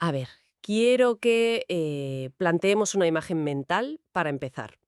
A ver, quiero que planteemos una imagen mental para empezar.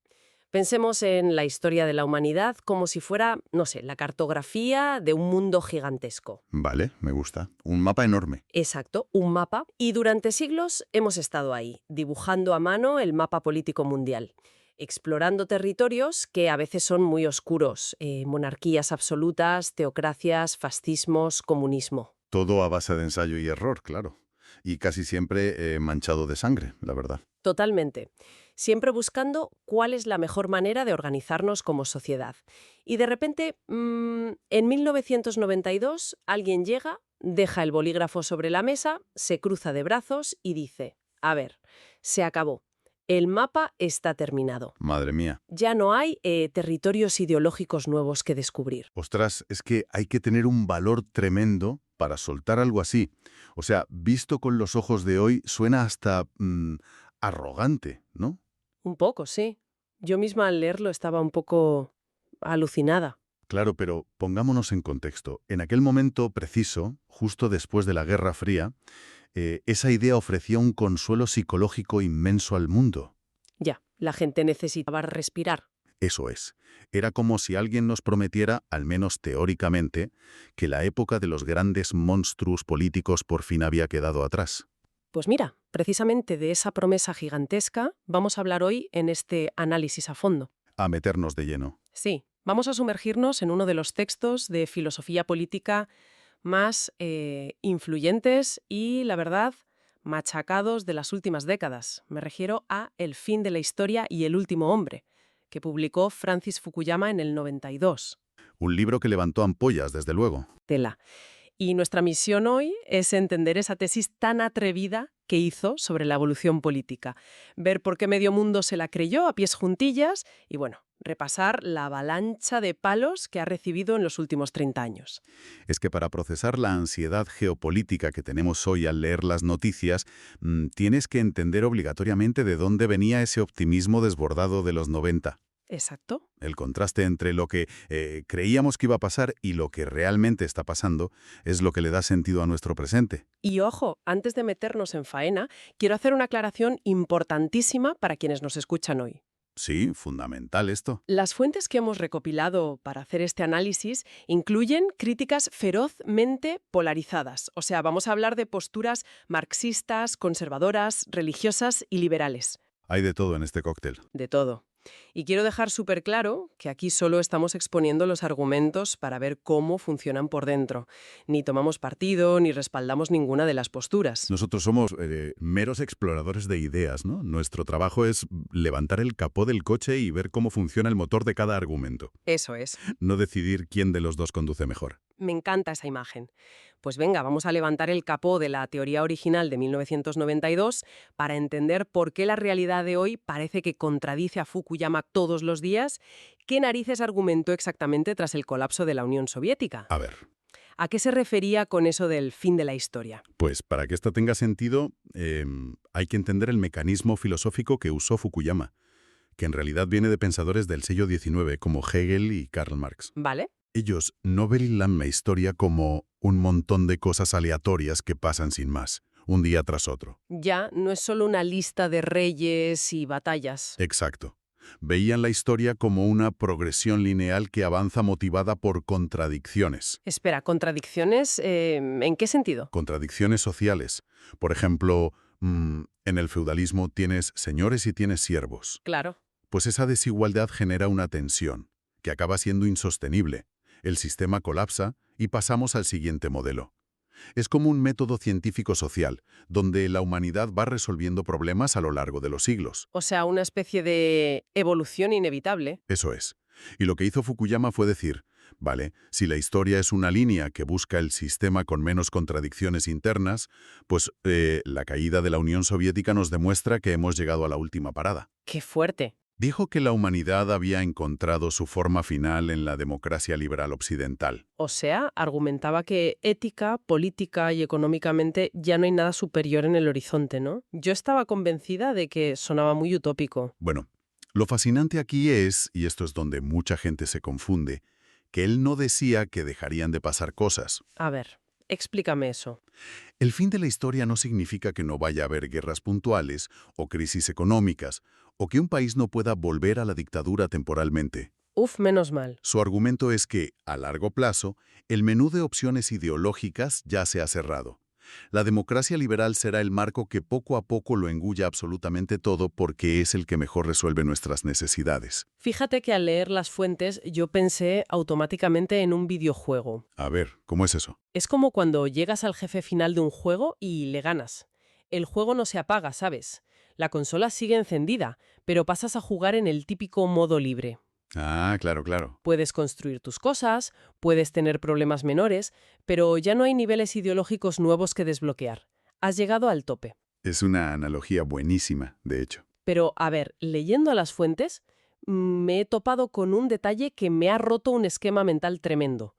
Pensemos en la historia de la humanidad como si fuera, no sé, la cartografía de un mundo gigantesco. Vale, me gusta. Un mapa enorme. Exacto, un mapa. Y durante siglos hemos estado ahí, dibujando a mano el mapa político mundial, explorando territorios que a veces son muy oscuros, monarquías absolutas, teocracias, fascismos, comunismo. Todo a base de ensayo y error, claro. Y casi siempre manchado de sangre, la verdad. Totalmente. Siempre buscando cuál es la mejor manera de organizarnos como sociedad. Y de repente, en 1992, alguien llega, deja el bolígrafo sobre la mesa, se cruza de brazos y dice, a ver, se acabó. El mapa está terminado. Madre mía. Ya no hay territorios ideológicos nuevos que descubrir. Ostras, es que hay que tener un valor tremendo para soltar algo así. O sea, visto con los ojos de hoy, suena hasta arrogante, ¿no? Un poco, sí. Yo misma al leerlo estaba un poco alucinada. Claro, pero pongámonos en contexto. En aquel momento preciso, justo después de la Guerra Fría, esa idea ofrecía un consuelo psicológico inmenso al mundo. Ya, la gente necesitaba respirar. Eso es. Era como si alguien nos prometiera, al menos teóricamente, que la época de los grandes monstruos políticos por fin había quedado atrás. Pues mira, precisamente de esa promesa gigantesca vamos a hablar hoy en este análisis a fondo. A meternos de lleno. Sí, vamos a sumergirnos en uno de los textos de filosofía política más influyentes y, la verdad, machacados de las últimas décadas. Me refiero a El fin de la historia y el último hombre, que publicó Francis Fukuyama en el 92. Un libro que levantó ampollas, desde luego. Tela. Y nuestra misión hoy es entender esa tesis tan atrevida que hizo sobre la evolución política, ver por qué medio mundo se la creyó a pies juntillas y, bueno, repasar la avalancha de palos que ha recibido en los últimos 30 años. Es que para procesar la ansiedad geopolítica que tenemos hoy al leer las noticias, tienes que entender obligatoriamente de dónde venía ese optimismo desbordado de los 90. Exacto. El contraste entre lo que creíamos que iba a pasar y lo que realmente está pasando es lo que le da sentido a nuestro presente. Y ojo, antes de meternos en faena, quiero hacer una aclaración importantísima para quienes nos escuchan hoy. Sí, fundamental esto. Las fuentes que hemos recopilado para hacer este análisis incluyen críticas ferozmente polarizadas. O sea, vamos a hablar de posturas marxistas, conservadoras, religiosas y liberales. Hay de todo en este cóctel. De todo. Y quiero dejar súper claro que aquí solo estamos exponiendo los argumentos para ver cómo funcionan por dentro. Ni tomamos partido, ni respaldamos ninguna de las posturas. Nosotros somos meros exploradores de ideas, ¿no? Nuestro trabajo es levantar el capó del coche y ver cómo funciona el motor de cada argumento. Eso es. No decidir quién de los dos conduce mejor. Me encanta esa imagen. Pues venga, vamos a levantar el capó de la teoría original de 1992 para entender por qué la realidad de hoy parece que contradice a Fukuyama todos los días. ¿Qué narices argumentó exactamente tras el colapso de la Unión Soviética? A ver, ¿A qué se refería con eso del fin de la historia? pues para que esto tenga sentido, hay que entender el mecanismo filosófico que usó Fukuyama, que en realidad viene de pensadores del siglo XIX como Hegel y Karl Marx. ¿Vale? Ellos no ven la historia como un montón de cosas aleatorias que pasan sin más, un día tras otro. Ya no es solo una lista de reyes y batallas. Exacto. Veían la historia como una progresión lineal que avanza motivada por contradicciones. Espera, ¿contradicciones? ¿En qué sentido? Contradicciones sociales. Por ejemplo, en el feudalismo tienes señores y tienes siervos. Claro. Pues esa desigualdad genera una tensión, que acaba siendo insostenible. El sistema colapsa y pasamos al siguiente modelo. Es como un método científico-social, donde la humanidad va resolviendo problemas a lo largo de los siglos. O sea, una especie de evolución inevitable. Eso es. Y lo que hizo Fukuyama fue decir, vale, si la historia es una línea que busca el sistema con menos contradicciones internas, pues la caída de la Unión Soviética nos demuestra que hemos llegado a la última parada. ¡Qué fuerte! Dijo que la humanidad había encontrado su forma final en la democracia liberal occidental. O sea, argumentaba que ética, política y económicamente ya no hay nada superior en el horizonte, ¿no? Yo estaba convencida de que sonaba muy utópico. Bueno, lo fascinante aquí es, y esto es donde mucha gente se confunde, que él no decía que dejarían de pasar cosas. A ver, Explícame eso. El fin de la historia no significa que no vaya a haber guerras puntuales o crisis económicas, o que un país no pueda volver a la dictadura temporalmente. Uf, menos mal. Su argumento es que, a largo plazo, el menú de opciones ideológicas ya se ha cerrado. La democracia liberal será el marco que poco a poco lo engulla absolutamente todo porque es el que mejor resuelve nuestras necesidades. Fíjate que al leer las fuentes yo pensé automáticamente en un videojuego. A ver, ¿cómo es eso? Es como cuando llegas al jefe final de un juego y le ganas. El juego no se apaga, ¿sabes? La consola sigue encendida, pero pasas a jugar en el típico modo libre. Ah, claro, claro. Puedes construir tus cosas, puedes tener problemas menores, pero ya no hay niveles ideológicos nuevos que desbloquear. Has llegado al tope. Es una analogía buenísima, de hecho. Pero, a ver, leyendo las fuentes, me he topado con un detalle que me ha roto un esquema mental tremendo.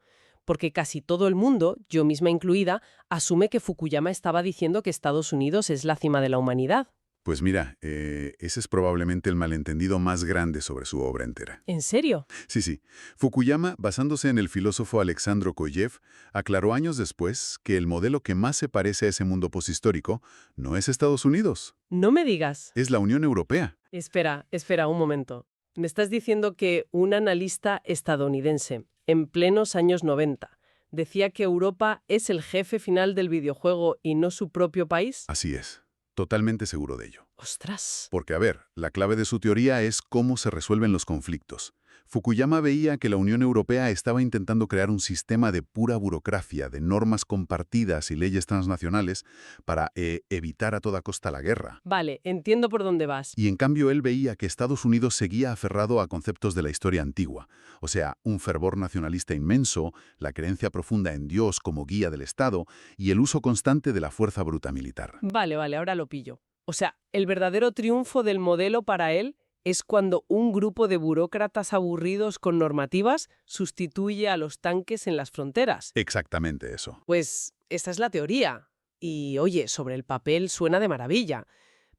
Porque casi todo el mundo, yo misma incluida, asume que Fukuyama estaba diciendo que Estados Unidos es la cima de la humanidad. Pues mira, ese es probablemente el malentendido más grande sobre su obra entera. ¿En serio? Sí. Fukuyama, basándose en el filósofo Alexandro Koyev, aclaró años después que el modelo que más se parece a ese mundo poshistórico no es Estados Unidos, No me digas. es la Unión Europea. Espera un momento. Me estás diciendo que un analista estadounidense, en plenos años 90, decía que Europa es el jefe final del videojuego y no su propio país. Así es, totalmente seguro de ello. ¡Ostras! Porque, a ver, la clave de su teoría es cómo se resuelven los conflictos. Fukuyama veía que la Unión Europea estaba intentando crear un sistema de pura burocracia, de normas compartidas y leyes transnacionales para evitar a toda costa la guerra. Vale, entiendo por dónde vas. Y en cambio él veía que Estados Unidos seguía aferrado a conceptos de la historia antigua, o sea, un fervor nacionalista inmenso, la creencia profunda en Dios como guía del Estado y el uso constante de la fuerza bruta militar. Vale, ahora lo pillo. O sea, el verdadero triunfo del modelo para él es cuando un grupo de burócratas aburridos con normativas sustituye a los tanques en las fronteras. Exactamente eso. Pues esa es la teoría. Y oye, sobre el papel suena de maravilla.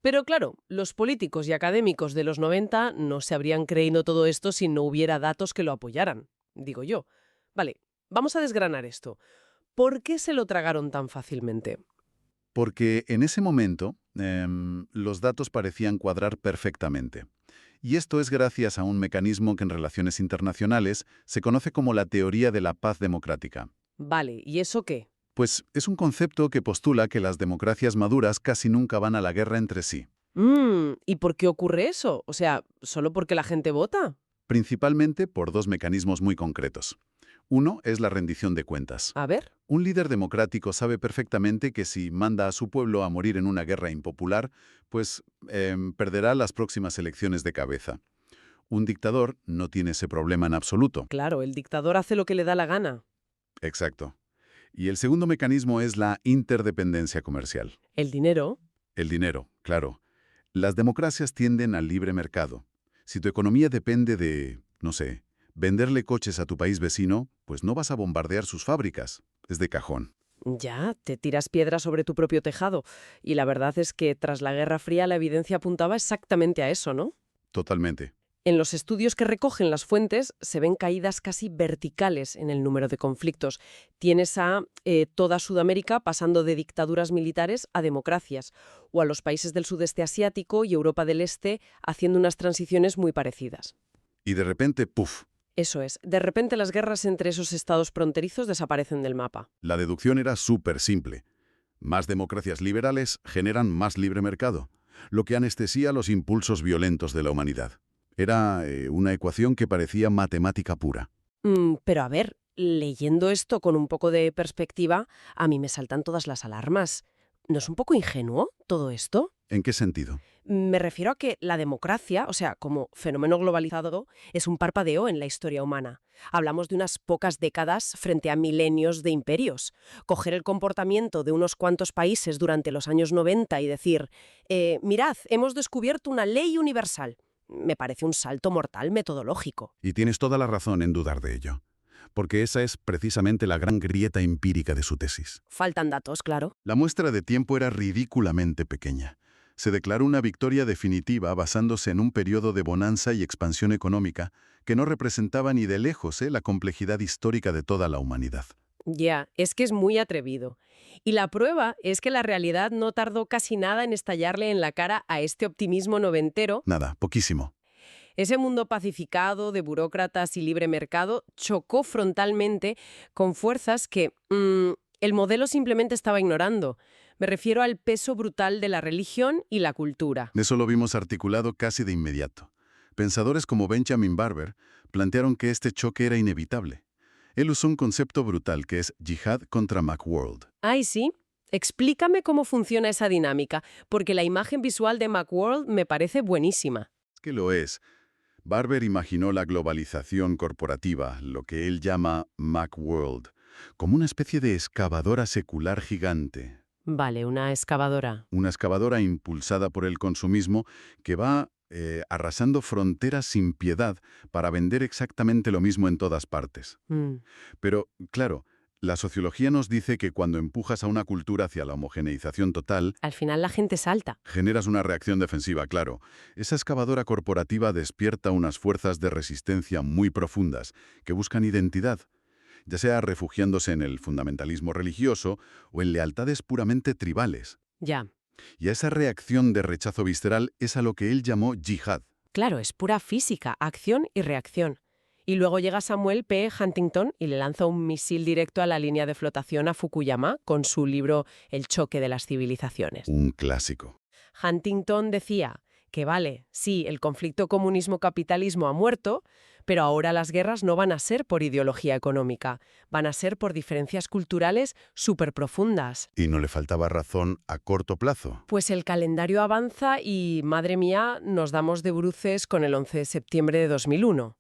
Pero claro, los políticos y académicos de los 90 no se habrían creído todo esto si no hubiera datos que lo apoyaran, digo yo. Vale, vamos a desgranar esto. ¿Por qué se lo tragaron tan fácilmente? Porque en ese momento los datos parecían cuadrar perfectamente. Y esto es gracias a un mecanismo que en relaciones internacionales se conoce como la teoría de la paz democrática. Vale, ¿y eso qué? Pues es un concepto que postula que las democracias maduras casi nunca van a la guerra entre sí. ¿Y por qué ocurre eso? O sea, ¿solo porque la gente vota? Principalmente por dos mecanismos muy concretos. Uno es la rendición de cuentas. A ver. Un líder democrático sabe perfectamente que si manda a su pueblo a morir en una guerra impopular, pues perderá las próximas elecciones de cabeza. Un dictador no tiene ese problema en absoluto. Claro, el dictador hace lo que le da la gana. Exacto. Y el segundo mecanismo es la interdependencia comercial. El dinero. El dinero, claro. Las democracias tienden al libre mercado. Si tu economía depende de, no sé, venderle coches a tu país vecino, pues no vas a bombardear sus fábricas. Es de cajón. Ya, te tiras piedras sobre tu propio tejado. Y la verdad es que tras la Guerra Fría la evidencia apuntaba exactamente a eso, ¿no? Totalmente. En los estudios que recogen las fuentes se ven caídas casi verticales en el número de conflictos. Tienes a toda Sudamérica pasando de dictaduras militares a democracias, o a los países del sudeste asiático y Europa del Este haciendo unas transiciones muy parecidas. Y de repente, ¡puf! Eso es, de repente las guerras entre esos estados fronterizos desaparecen del mapa. La deducción era súper simple. Más democracias liberales generan más libre mercado, lo que anestesía los impulsos violentos de la humanidad. Era una ecuación que parecía matemática pura. Pero a ver, leyendo esto con un poco de perspectiva, a mí me saltan todas las alarmas. ¿No es un poco ingenuo todo esto? ¿En qué sentido? Me refiero a que la democracia, o sea, como fenómeno globalizado, es un parpadeo en la historia humana. Hablamos de unas pocas décadas frente a milenios de imperios. Coger el comportamiento de unos cuantos países durante los años 90 y decir, mirad, hemos descubierto una ley universal. Me parece un salto mortal metodológico. Y tienes toda la razón en dudar de ello, porque esa es precisamente la gran grieta empírica de su tesis. Faltan datos, claro. La muestra de tiempo era ridículamente pequeña. Se declaró una victoria definitiva basándose en un periodo de bonanza y expansión económica que no representaba ni de lejos la complejidad histórica de toda la humanidad. Ya, es que es muy atrevido. Y la prueba es que la realidad no tardó casi nada en estallarle en la cara a este optimismo noventero. Nada, poquísimo. Ese mundo pacificado de burócratas y libre mercado chocó frontalmente con fuerzas que el modelo simplemente estaba ignorando. Me refiero al peso brutal de la religión y la cultura. Eso lo vimos articulado casi de inmediato. Pensadores como Benjamin Barber plantearon que este choque era inevitable. Él usó un concepto brutal que es yihad contra Macworld. Ay, sí. Explícame cómo funciona esa dinámica, porque la imagen visual de Macworld me parece buenísima. Es que lo es. Barber imaginó la globalización corporativa, lo que él llama Macworld, como una especie de excavadora secular gigante. Vale, una excavadora. Una excavadora impulsada por el consumismo que va arrasando fronteras sin piedad para vender exactamente lo mismo en todas partes. Mm. Pero, claro, la sociología nos dice que cuando empujas a una cultura hacia la homogeneización total, Al final la gente salta. generas una reacción defensiva, claro. Esa excavadora corporativa despierta unas fuerzas de resistencia muy profundas que buscan identidad, ya sea refugiándose en el fundamentalismo religioso o en lealtades puramente tribales. Ya. Y a esa reacción de rechazo visceral es a lo que él llamó yihad. Claro, es pura física, acción y reacción. Y luego llega Samuel P. Huntington y le lanza un misil directo a la línea de flotación a Fukuyama con su libro El choque de las civilizaciones. Un clásico. Huntington decía que vale, sí, el conflicto comunismo-capitalismo ha muerto, pero ahora las guerras no van a ser por ideología económica, van a ser por diferencias culturales súper profundas. Y no le faltaba razón a corto plazo. Pues el calendario avanza y, madre mía, nos damos de bruces con el 11 de septiembre de 2001.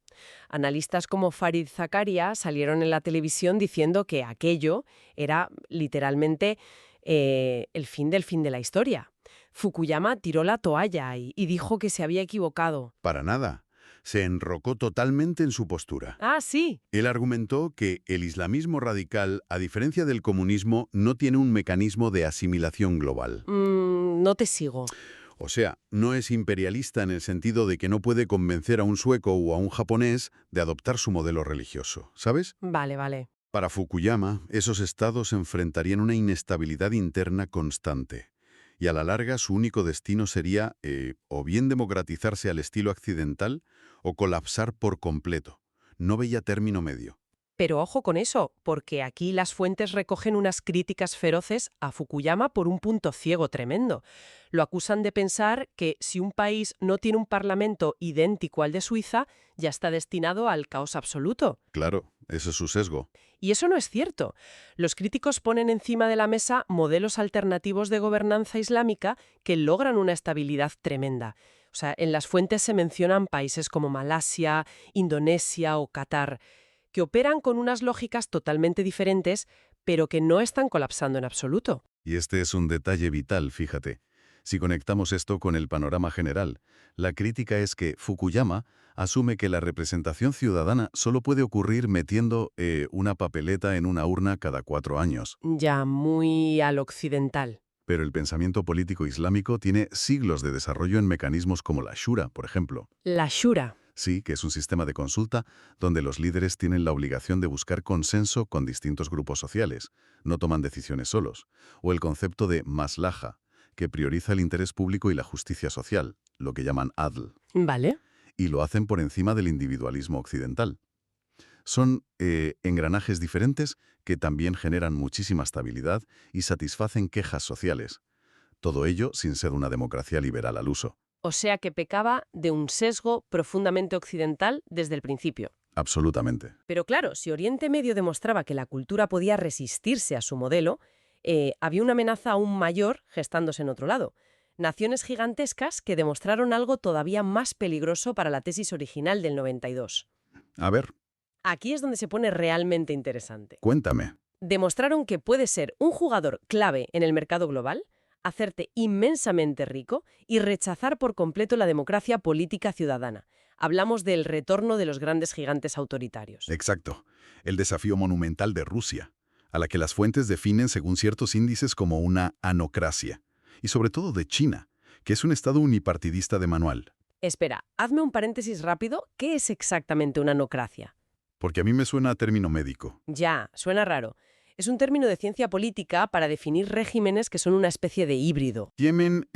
Analistas como Farid Zakaria salieron en la televisión diciendo que aquello era literalmente el fin de la historia. Fukuyama tiró la toalla y dijo que se había equivocado. Para nada. Se enrocó totalmente en su postura. Ah, sí. Él argumentó que el islamismo radical, a diferencia del comunismo, no tiene un mecanismo de asimilación global. No te sigo. O sea, no es imperialista en el sentido de que no puede convencer a un sueco o a un japonés de adoptar su modelo religioso, ¿sabes? Vale, vale. Para Fukuyama, esos estados enfrentarían una inestabilidad interna constante. Y a la larga su único destino sería o bien democratizarse al estilo occidental o colapsar por completo. No veía término medio. Pero ojo con eso, porque aquí las fuentes recogen unas críticas feroces a Fukuyama por un punto ciego tremendo. Lo acusan de pensar que si un país no tiene un parlamento idéntico al de Suiza, ya está destinado al caos absoluto. Claro, ese es su sesgo. Y eso no es cierto. Los críticos ponen encima de la mesa modelos alternativos de gobernanza islámica que logran una estabilidad tremenda. O sea, en las fuentes se mencionan países como Malasia, Indonesia o Qatar, que operan con unas lógicas totalmente diferentes, pero que no están colapsando en absoluto. Y este es un detalle vital, fíjate. Si conectamos esto con el panorama general, la crítica es que Fukuyama asume que la representación ciudadana solo puede ocurrir metiendo una papeleta en una urna cada 4 años. Ya muy al occidental. Pero el pensamiento político islámico tiene siglos de desarrollo en mecanismos como la Shura, por ejemplo. La Shura. Sí, que es un sistema de consulta donde los líderes tienen la obligación de buscar consenso con distintos grupos sociales, no toman decisiones solos. O el concepto de maslaha, que prioriza el interés público y la justicia social, lo que llaman adl. Vale. Y lo hacen por encima del individualismo occidental. Son engranajes diferentes que también generan muchísima estabilidad y satisfacen quejas sociales. Todo ello sin ser una democracia liberal al uso. O sea que pecaba de un sesgo profundamente occidental desde el principio. Absolutamente. Pero claro, si Oriente Medio demostraba que la cultura podía resistirse a su modelo, había una amenaza aún mayor gestándose en otro lado. Naciones gigantescas que demostraron algo todavía más peligroso para la tesis original del 92. A ver, Aquí es donde se pone realmente interesante. cuéntame. Demostraron que puede ser un jugador clave en el mercado global, hacerte inmensamente rico y rechazar por completo la democracia política ciudadana. Hablamos del retorno de los grandes gigantes autoritarios. Exacto. El desafío monumental de Rusia, a la que las fuentes definen según ciertos índices como una anocracia. Y sobre todo de China, que es un estado unipartidista de manual. Espera, hazme un paréntesis rápido. ¿Qué es exactamente una anocracia? Porque a mí me suena a término médico. Ya, suena raro. Es un término de ciencia política para definir regímenes que son una especie de híbrido. Tienen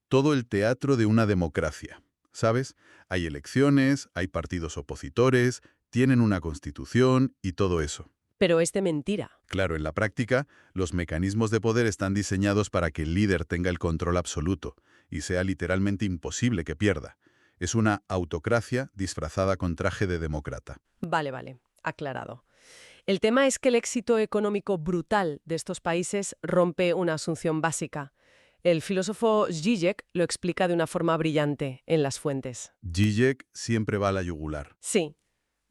todo el teatro de una democracia, ¿sabes? Hay elecciones, hay partidos opositores, tienen una constitución y todo eso. Pero es de mentira. Claro, en la práctica, los mecanismos de poder están diseñados para que el líder tenga el control absoluto y sea literalmente imposible que pierda. Es una autocracia disfrazada con traje de demócrata. Vale, aclarado. El tema es que el éxito económico brutal de estos países rompe una asunción básica. El filósofo Zizek lo explica de una forma brillante en Las Fuentes. Zizek siempre va a la yugular. Sí.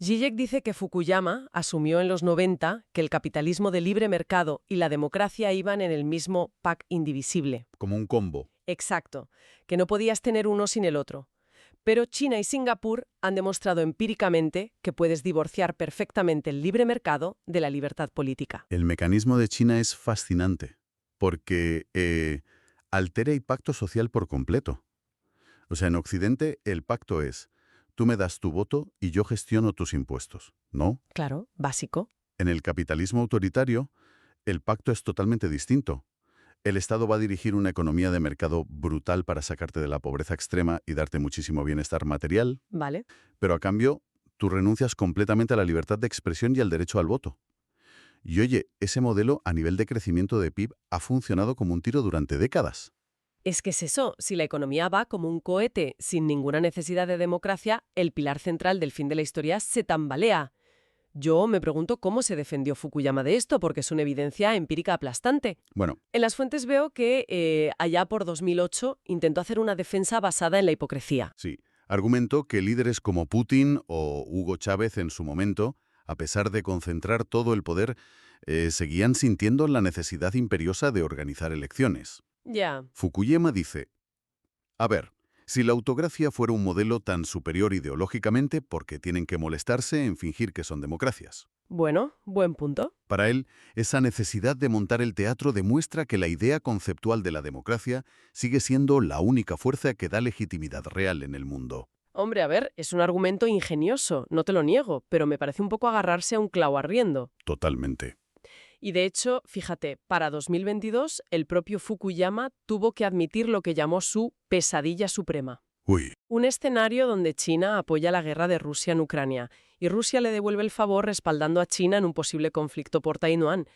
Zizek dice que Fukuyama asumió en los 90 que el capitalismo de libre mercado y la democracia iban en el mismo pack indivisible. Como un combo. Exacto, que no podías tener uno sin el otro. Pero China y Singapur han demostrado empíricamente que puedes divorciar perfectamente el libre mercado de la libertad política. El mecanismo de China es fascinante porque altera el pacto social por completo. O sea, en Occidente el pacto es: tú me das tu voto y yo gestiono tus impuestos, ¿no? Claro, básico. En el capitalismo autoritario, el pacto es totalmente distinto. El Estado va a dirigir una economía de mercado brutal para sacarte de la pobreza extrema y darte muchísimo bienestar material, Vale. pero a cambio, tú renuncias completamente a la libertad de expresión y al derecho al voto. Y oye, ese modelo a nivel de crecimiento de PIB ha funcionado como un tiro durante décadas. Es que es eso, si la economía va como un cohete sin ninguna necesidad de democracia, el pilar central del fin de la historia se tambalea. Yo me pregunto cómo se defendió Fukuyama de esto, porque es una evidencia empírica aplastante. Bueno, En las fuentes veo que allá por 2008 intentó hacer una defensa basada en la hipocresía. sí, argumentó que líderes como Putin o Hugo Chávez en su momento, a pesar de concentrar todo el poder, seguían sintiendo la necesidad imperiosa de organizar elecciones. Ya. Fukuyama dice: a ver, si la autocracia fuera un modelo tan superior ideológicamente, ¿por qué tienen que molestarse en fingir que son democracias? Bueno, buen punto. Para él, esa necesidad de montar el teatro demuestra que la idea conceptual de la democracia sigue siendo la única fuerza que da legitimidad real en el mundo. Hombre, a ver, es un argumento ingenioso, no te lo niego, pero me parece un poco agarrarse a un clavo ardiendo. Totalmente. Y de hecho, fíjate, para 2022 el propio Fukuyama tuvo que admitir lo que llamó su pesadilla suprema. Uy, Un escenario donde China apoya la guerra de Rusia en Ucrania y Rusia le devuelve el favor respaldando a China en un posible conflicto por Taiwán.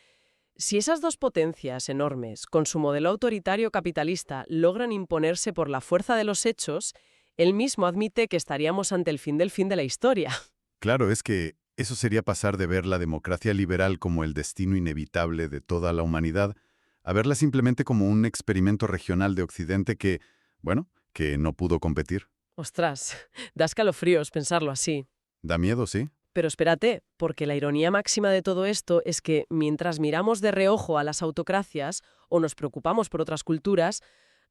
Si esas dos potencias enormes, con su modelo autoritario capitalista, logran imponerse por la fuerza de los hechos, él mismo admite que estaríamos ante el fin de la historia. claro, es que eso sería pasar de ver la democracia liberal como el destino inevitable de toda la humanidad a verla simplemente como un experimento regional de Occidente que, bueno, que no pudo competir. Ostras, da escalofríos pensarlo así. Da miedo, ¿sí? Pero espérate, porque la ironía máxima de todo esto es que mientras miramos de reojo a las autocracias o nos preocupamos por otras culturas,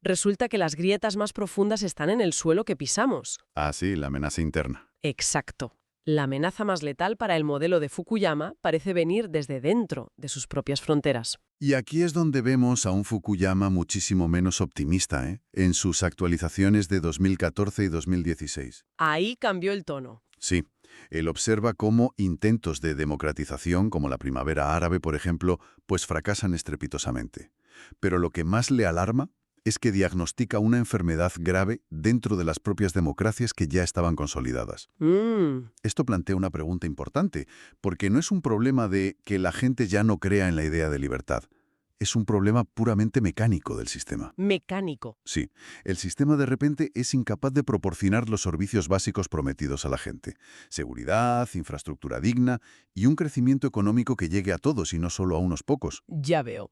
resulta que las grietas más profundas están en el suelo que pisamos. Ah, sí, la amenaza interna. Exacto. La amenaza más letal para el modelo de Fukuyama parece venir desde dentro de sus propias fronteras. Y aquí es donde vemos a un Fukuyama muchísimo menos optimista, en sus actualizaciones de 2014 y 2016. Ahí cambió el tono. Sí, él observa cómo intentos de democratización, como la primavera árabe, por ejemplo, pues fracasan estrepitosamente. Pero lo que más le alarma es que diagnostica una enfermedad grave dentro de las propias democracias que ya estaban consolidadas. Esto plantea una pregunta importante, porque no es un problema de que la gente ya no crea en la idea de libertad. Es un problema puramente mecánico del sistema. Mecánico. Sí, el sistema de repente es incapaz de proporcionar los servicios básicos prometidos a la gente. Seguridad, infraestructura digna y un crecimiento económico que llegue a todos y no solo a unos pocos. Ya veo.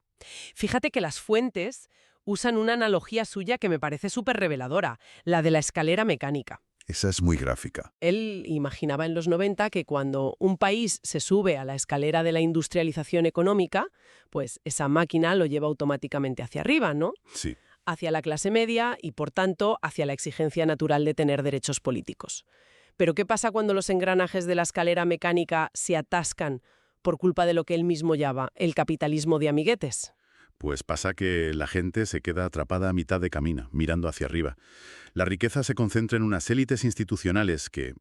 Fíjate que las fuentes usan una analogía suya que me parece súper reveladora, la de la escalera mecánica. Esa es muy gráfica. Él imaginaba en los 90 que cuando un país se sube a la escalera de la industrialización económica, pues esa máquina lo lleva automáticamente hacia arriba, ¿no? Sí. Hacia la clase media y, por tanto, hacia la exigencia natural de tener derechos políticos. Pero ¿qué pasa cuando los engranajes de la escalera mecánica se atascan por culpa de lo que él mismo llama el capitalismo de amiguetes? Pues pasa que la gente se queda atrapada a mitad de camino, mirando hacia arriba. La riqueza se concentra en unas élites institucionales que,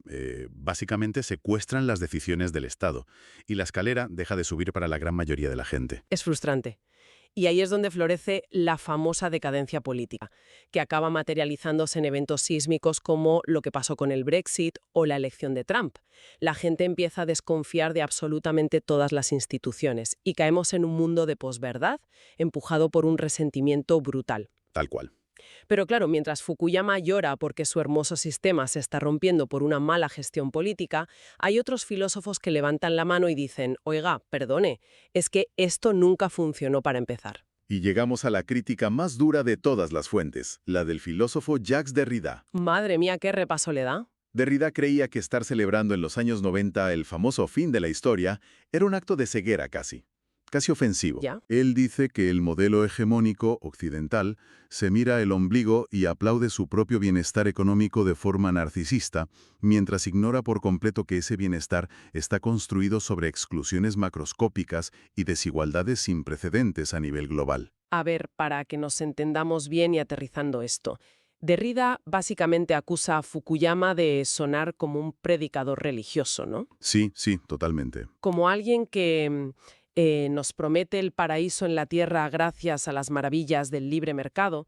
básicamente, secuestran las decisiones del Estado, y la escalera deja de subir para la gran mayoría de la gente. Es frustrante. Y ahí es donde florece la famosa decadencia política, que acaba materializándose en eventos sísmicos como lo que pasó con el Brexit o la elección de Trump. La gente empieza a desconfiar de absolutamente todas las instituciones y caemos en un mundo de posverdad, empujado por un resentimiento brutal. Tal cual. Pero claro, mientras Fukuyama llora porque su hermoso sistema se está rompiendo por una mala gestión política, hay otros filósofos que levantan la mano y dicen, oiga, perdone, es que esto nunca funcionó para empezar. Y llegamos a la crítica más dura de todas las fuentes, la del filósofo Jacques Derrida. Madre mía, qué repaso le da. Derrida creía que estar celebrando en los años 90 el famoso fin de la historia era un acto de ceguera casi ofensivo. ¿Ya? Él dice que el modelo hegemónico occidental se mira el ombligo y aplaude su propio bienestar económico de forma narcisista, mientras ignora por completo que ese bienestar está construido sobre exclusiones macroscópicas y desigualdades sin precedentes a nivel global. A ver, para que nos entendamos bien y aterrizando esto. Derrida básicamente acusa a Fukuyama de sonar como un predicador religioso, ¿no? Sí, totalmente. Como alguien que nos promete el paraíso en la tierra gracias a las maravillas del libre mercado,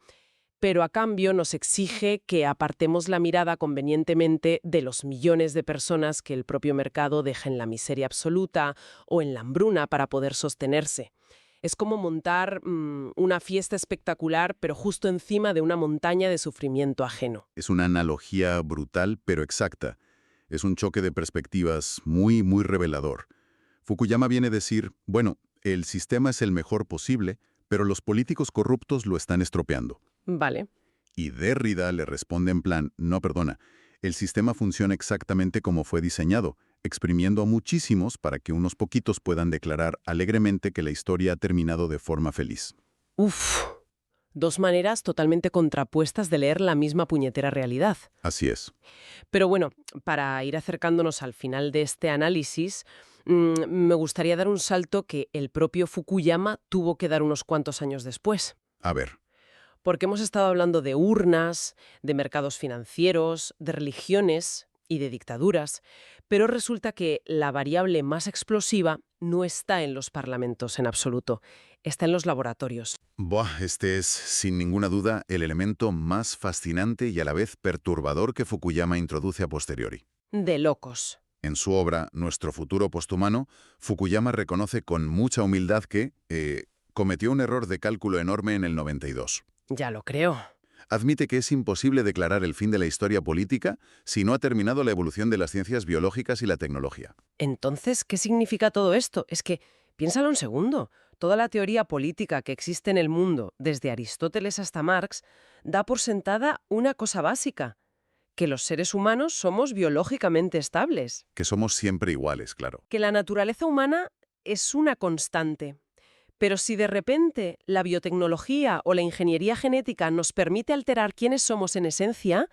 pero a cambio nos exige que apartemos la mirada convenientemente de los millones de personas que el propio mercado deja en la miseria absoluta o en la hambruna para poder sostenerse. Es como montar una fiesta espectacular, pero justo encima de una montaña de sufrimiento ajeno. Es una analogía brutal, pero exacta. Es un choque de perspectivas muy revelador. Fukuyama viene a decir, bueno, el sistema es el mejor posible, pero los políticos corruptos lo están estropeando. Vale. Y Derrida le responde en plan, no, perdona, el sistema funciona exactamente como fue diseñado, exprimiendo a muchísimos para que unos poquitos puedan declarar alegremente que la historia ha terminado de forma feliz. Uf, dos maneras totalmente contrapuestas de leer la misma puñetera realidad. Así es. Pero bueno, para ir acercándonos al final de este análisis, me gustaría dar un salto que el propio Fukuyama tuvo que dar unos cuantos años después. A ver. Porque hemos estado hablando de urnas, de mercados financieros, de religiones y de dictaduras, pero resulta que la variable más explosiva no está en los parlamentos en absoluto, está en los laboratorios. Este es, sin ninguna duda, el elemento más fascinante y a la vez perturbador que Fukuyama introduce a posteriori. De locos. En su obra Nuestro futuro posthumano, Fukuyama reconoce con mucha humildad que cometió un error de cálculo enorme en el 92. Ya lo creo. Admite que es imposible declarar el fin de la historia política si no ha terminado la evolución de las ciencias biológicas y la tecnología. Entonces, ¿qué significa todo esto? Es que, piénsalo un segundo, toda la teoría política que existe en el mundo, desde Aristóteles hasta Marx, da por sentada una cosa básica, que los seres humanos somos biológicamente estables. Que somos siempre iguales, claro. Que la naturaleza humana es una constante. Pero si de repente la biotecnología o la ingeniería genética nos permite alterar quiénes somos en esencia,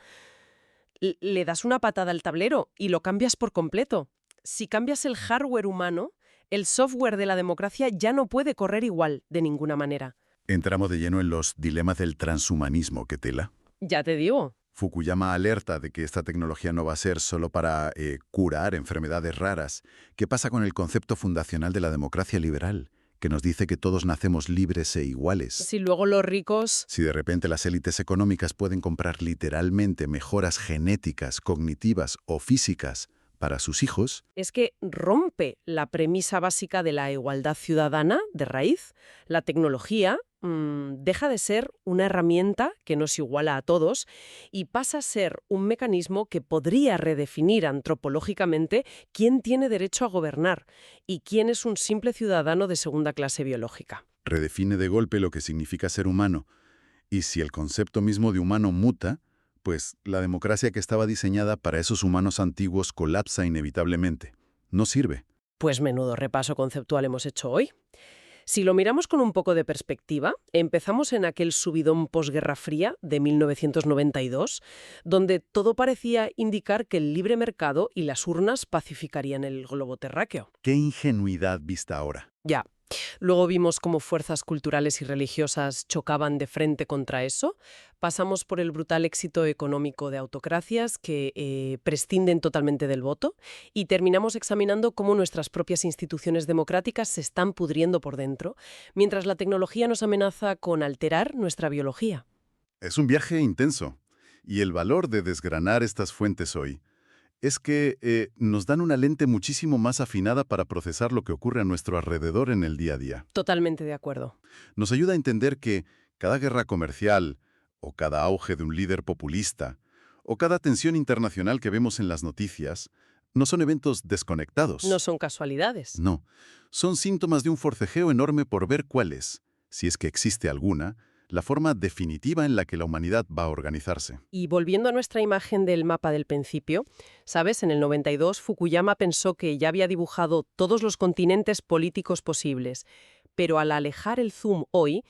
le das una patada al tablero y lo cambias por completo. Si cambias el hardware humano, el software de la democracia ya no puede correr igual, de ninguna manera. Entramos de lleno en los dilemas del transhumanismo, ¿qué tela? Ya te digo. Fukuyama alerta de que esta tecnología no va a ser solo para curar enfermedades raras. ¿Qué pasa con el concepto fundacional de la democracia liberal, que nos dice que todos nacemos libres e iguales? Si luego los ricos... Si de repente las élites económicas pueden comprar literalmente mejoras genéticas, cognitivas o físicas para sus hijos... Es que rompe la premisa básica de la igualdad ciudadana de raíz. La tecnología deja de ser una herramienta que nos iguala a todos y pasa a ser un mecanismo que podría redefinir antropológicamente quién tiene derecho a gobernar y quién es un simple ciudadano de segunda clase biológica. Redefine de golpe lo que significa ser humano. Y si el concepto mismo de humano muta, pues la democracia que estaba diseñada para esos humanos antiguos colapsa inevitablemente. No sirve. Pues menudo repaso conceptual hemos hecho hoy. Si lo miramos con un poco de perspectiva, empezamos en aquel subidón posguerra fría de 1992, donde todo parecía indicar que el libre mercado y las urnas pacificarían el globo terráqueo. ¡Qué ingenuidad vista ahora! Ya, Luego vimos cómo fuerzas culturales y religiosas chocaban de frente contra eso. Pasamos por el brutal éxito económico de autocracias que prescinden totalmente del voto. Y terminamos examinando cómo nuestras propias instituciones democráticas se están pudriendo por dentro, mientras la tecnología nos amenaza con alterar nuestra biología. Es un viaje intenso. Y el valor de desgranar estas fuentes hoy es que nos dan una lente muchísimo más afinada para procesar lo que ocurre a nuestro alrededor en el día a día. Totalmente de acuerdo. Nos ayuda a entender que cada guerra comercial, o cada auge de un líder populista, o cada tensión internacional que vemos en las noticias, no son eventos desconectados. No son casualidades. No, son síntomas de un forcejeo enorme por ver cuál es, si es que existe alguna, la forma definitiva en la que la humanidad va a organizarse. Y volviendo a nuestra imagen del mapa del principio, ¿sabes? En el 92 Fukuyama pensó que ya había dibujado todos los continentes políticos posibles, pero al alejar el zoom hoy,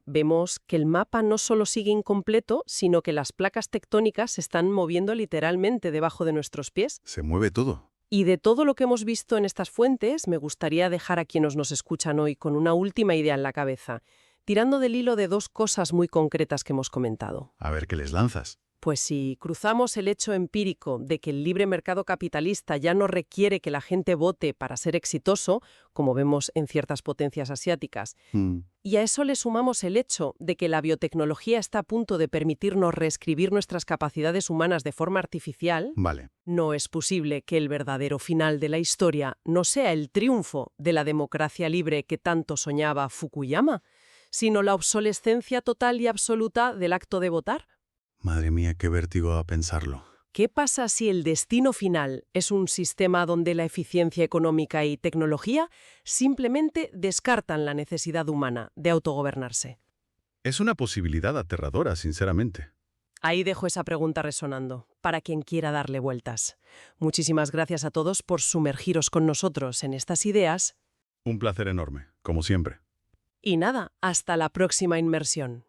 vemos que el mapa no solo sigue incompleto, sino que las placas tectónicas se están moviendo literalmente debajo de nuestros pies. Se mueve todo. Y de todo lo que hemos visto en estas fuentes, me gustaría dejar a quienes nos escuchan hoy con una última idea en la cabeza, tirando del hilo de dos cosas muy concretas que hemos comentado. A ver qué les lanzas. Pues si cruzamos el hecho empírico de que el libre mercado capitalista ya no requiere que la gente vote para ser exitoso, como vemos en ciertas potencias asiáticas, y a eso le sumamos el hecho de que la biotecnología está a punto de permitirnos reescribir nuestras capacidades humanas de forma artificial, Vale. no es posible que el verdadero final de la historia no sea el triunfo de la democracia libre que tanto soñaba Fukuyama, sino la obsolescencia total y absoluta del acto de votar. Madre mía, qué vértigo a pensarlo. ¿Qué pasa si el destino final es un sistema donde la eficiencia económica y tecnología simplemente descartan la necesidad humana de autogobernarse? Es una posibilidad aterradora, sinceramente. Ahí dejo esa pregunta resonando, para quien quiera darle vueltas. Muchísimas gracias a todos por sumergiros con nosotros en estas ideas. Un placer enorme, como siempre. Y nada, hasta la próxima inmersión.